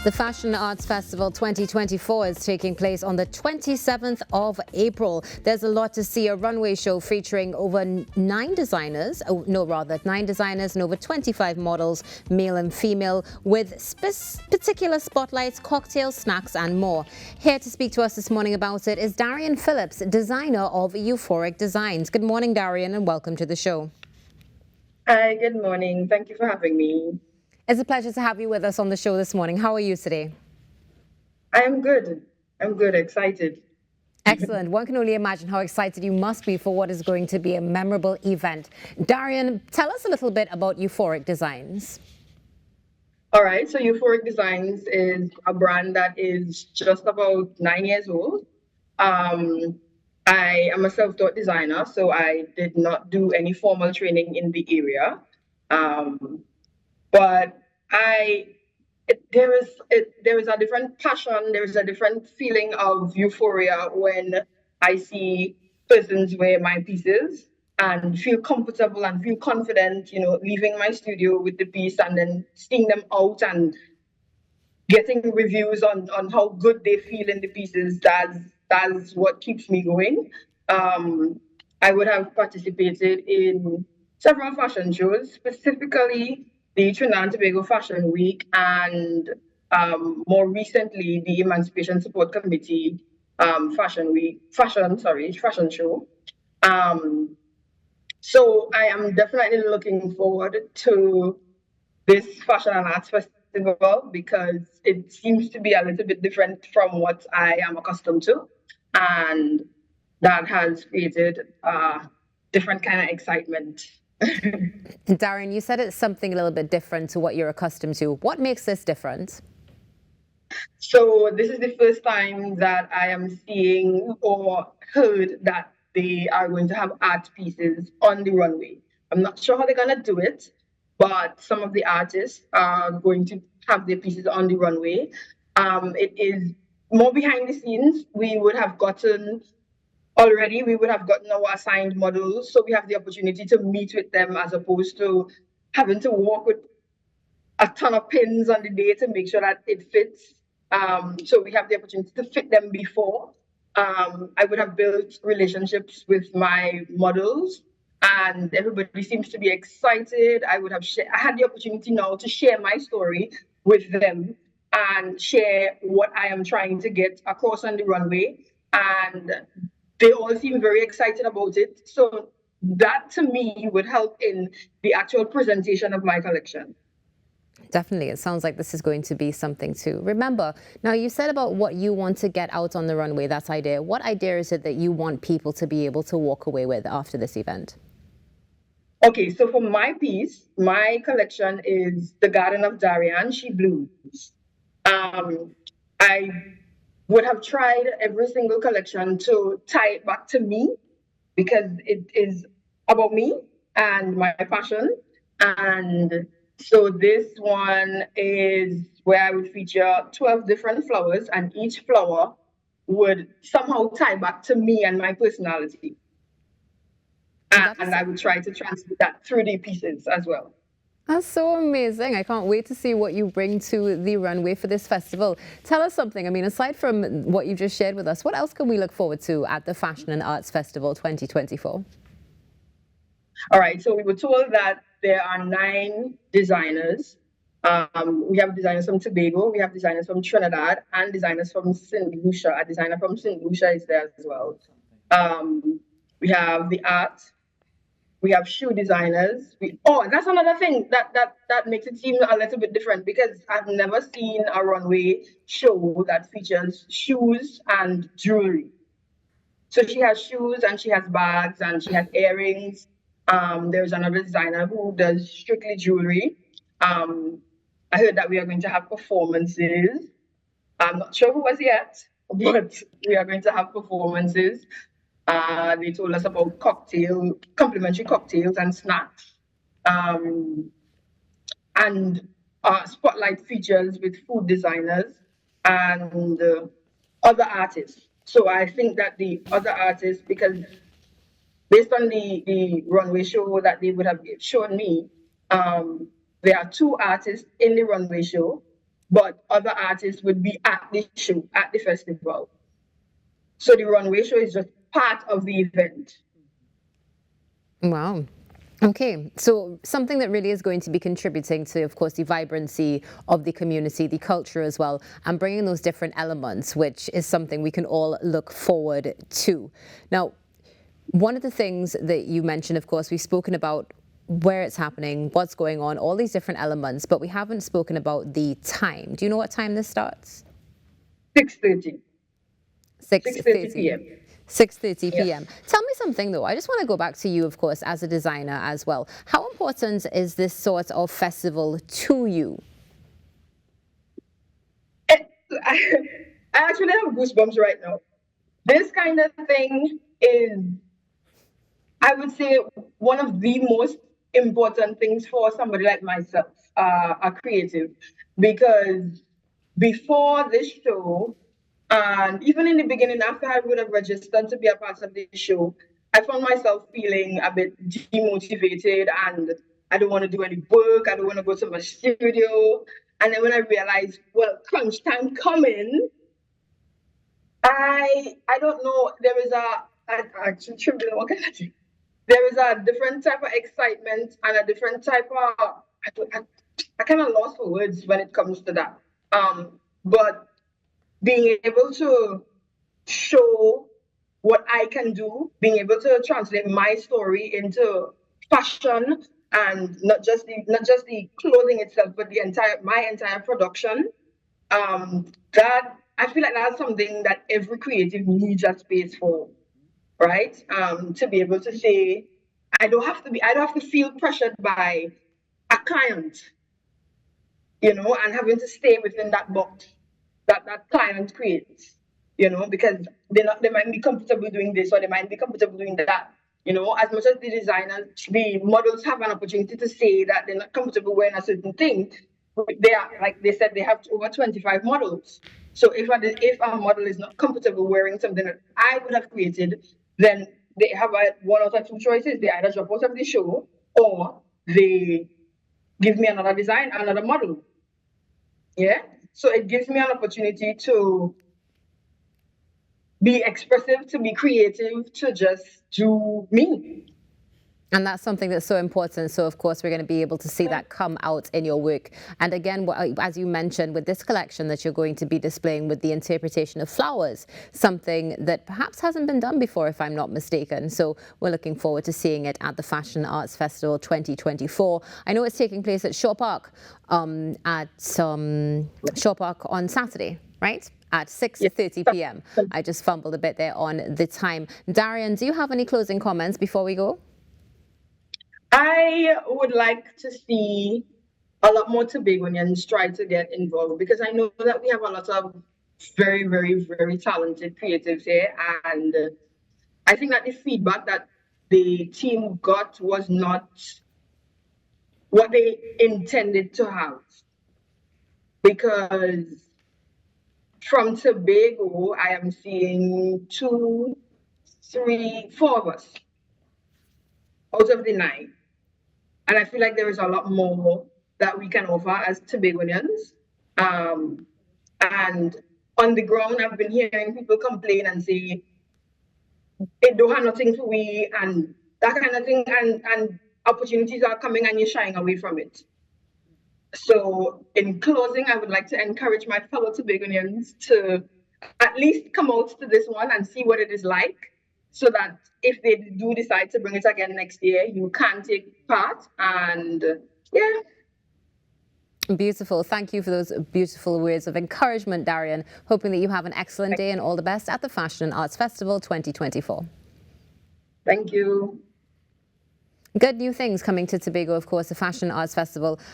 The Fashion Arts Festival 2024 is taking place on the 27th of April. There's a lot to see, a runway show featuring over nine designers and over 25 models, male and female, with particular spotlights, cocktails, snacks and more. Here to speak to us this morning about it is Darian Phillips, designer of Euphoria Designs. Good morning, Darian, and welcome to the show. Hi, good morning. Thank you for having me. It's a pleasure to have you with us on the show this morning. How are you today? I'm good. Excited. Excellent. One can only imagine how excited you must be for what is going to be a memorable event. Darian, tell us a little bit about Euphoric Designs. All right, so Euphoric Designs is a brand that is just about 9 years old. I am a self-taught designer, so I did not do any formal training in the area. But there is a different passion, there is a different feeling of euphoria when I see persons wear my pieces and feel comfortable and feel confident, leaving my studio with the piece and then seeing them out and getting reviews on how good they feel in the pieces. That's what keeps me going. I would have participated in several fashion shows, specifically the Trinidad and Tobago Fashion Week, and more recently the Emancipation Support Committee fashion show. So I am definitely looking forward to this Fashion and Arts Festival because it seems to be a little bit different from what I am accustomed to, and that has created a different kind of excitement. Darian, you said it's something a little bit different to what you're accustomed to. What makes this different? So this is the first time that I am seeing or heard that they are going to have art pieces on the runway. I'm not sure how they're going to do it, but some of the artists are going to have their pieces on the runway. It is more behind the scenes. We would have gotten our assigned models, so we have the opportunity to meet with them as opposed to having to walk with a ton of pins on the day to make sure that it fits. So we have the opportunity to fit them before. I would have built relationships with my models, and everybody seems to be excited. I had the opportunity now to share my story with them and share what I am trying to get across on the runway, and they all seem very excited about it. So that to me would help in the actual presentation of my collection. Definitely. It sounds like this is going to be something to remember. Now, you said about what you want to get out on the runway, that idea. What idea is it that you want people to be able to walk away with after this event? Okay, so for my piece, my collection is The Garden of Darian, She Blooms. I would have tried every single collection to tie it back to me because it is about me and my passion. And so this one is where I would feature 12 different flowers, and each flower would somehow tie back to me and my personality. And I would try to translate that through the pieces as well. That's so amazing. I can't wait to see what you bring to the runway for this festival. Tell us something. I mean, aside from what you just shared with us, what else can we look forward to at the Fashion and Arts Festival 2024? All right. So we were told that there are 9 designers. We have designers from Tobago, we have designers from Trinidad, and designers from St. Lucia. A designer from St. Lucia is there as well. We have the art. We have shoe designers. That's another thing that makes it seem a little bit different because I've never seen a runway show that features shoes and jewelry. So she has shoes and she has bags and she has earrings. There's another designer who does strictly jewelry. I heard that we are going to have performances. I'm not sure who as yet, but we are going to have performances. They told us about complimentary cocktails and snacks, and spotlight features with food designers and other artists. So I think that the other artists, because based on the runway show that they would have shown me, there are 2 artists in the runway show. but other artists would be at the show, at the festival. So the runway show is just part of the event. Wow. Okay, so something that really is going to be contributing to, of course, the vibrancy of the community, the culture as well, and bringing those different elements, which is something we can all look forward to. Now, one of the things that you mentioned, of course, we've spoken about where it's happening, what's going on, all these different elements, but we haven't spoken about the time. Do you know what time this starts? 6:30. 6:30 6:30. p.m. 6:30 Yes. p.m. Tell me something though. I just want to go back to you, of course, as a designer as well. How important is this sort of festival to you? I actually have goosebumps right now. This kind of thing is, I would say, one of the most important things for somebody like myself, a creative, because before this show, and even in the beginning, after I would have registered to be a part of the show, I found myself feeling a bit demotivated and I don't want to do any work. I don't want to go to my studio. And then when I realized, well, crunch time coming, I don't know. There is I actually trembling. What can I say? There is a different type of excitement and a different type of I kind of lost for words when it comes to that. But being able to show what I can do, being able to translate my story into fashion and not just the clothing itself, but the entire production. That I feel like that's something that every creative needs a space for, right? To be able to say, I don't have to feel pressured by a client, and having to stay within that box that client creates, because they might be comfortable doing this or they might be comfortable doing that. As much as the models have an opportunity to say that they're not comfortable wearing a certain thing, they are, like they said, they have over 25 models. So if a model is not comfortable wearing something that I would have created, then they have one or two choices. They either drop out of the show or they give me another design, another model. Yeah. So it gives me an opportunity to be expressive, to be creative, to just do me. And that's something that's so important. So, of course, we're going to be able to see that come out in your work. And again, as you mentioned, with this collection that you're going to be displaying with the interpretation of flowers, something that perhaps hasn't been done before, if I'm not mistaken. So we're looking forward to seeing it at the Fashion Arts Festival 2024. I know it's taking place at Shaw Park, Shaw Park on Saturday, right? At 6:30 p.m. I just fumbled a bit there on the time. Darian, do you have any closing comments before we go? I would like to see a lot more Tobagonians try to get involved, because I know that we have a lot of very, very, very talented creatives here. And I think that the feedback that the team got was not what they intended to have. Because from Tobago, I am seeing 2, 3, 4 of us out of the 9. And I feel like there is a lot more that we can offer as Tobagonians. And on the ground, I've been hearing people complain and say, it don't have nothing for we, and that kind of thing. And opportunities are coming and you're shying away from it. So in closing, I would like to encourage my fellow Tobagonians to at least come out to this one and see what it is like, so that if they do decide to bring it again next year, you can take part. And yeah. Beautiful. Thank you for those beautiful words of encouragement, Darian. Hoping that you have an excellent day and all the best at the Fashion and Arts Festival 2024. Thank you. Good new things coming to Tobago, of course, the Fashion Arts Festival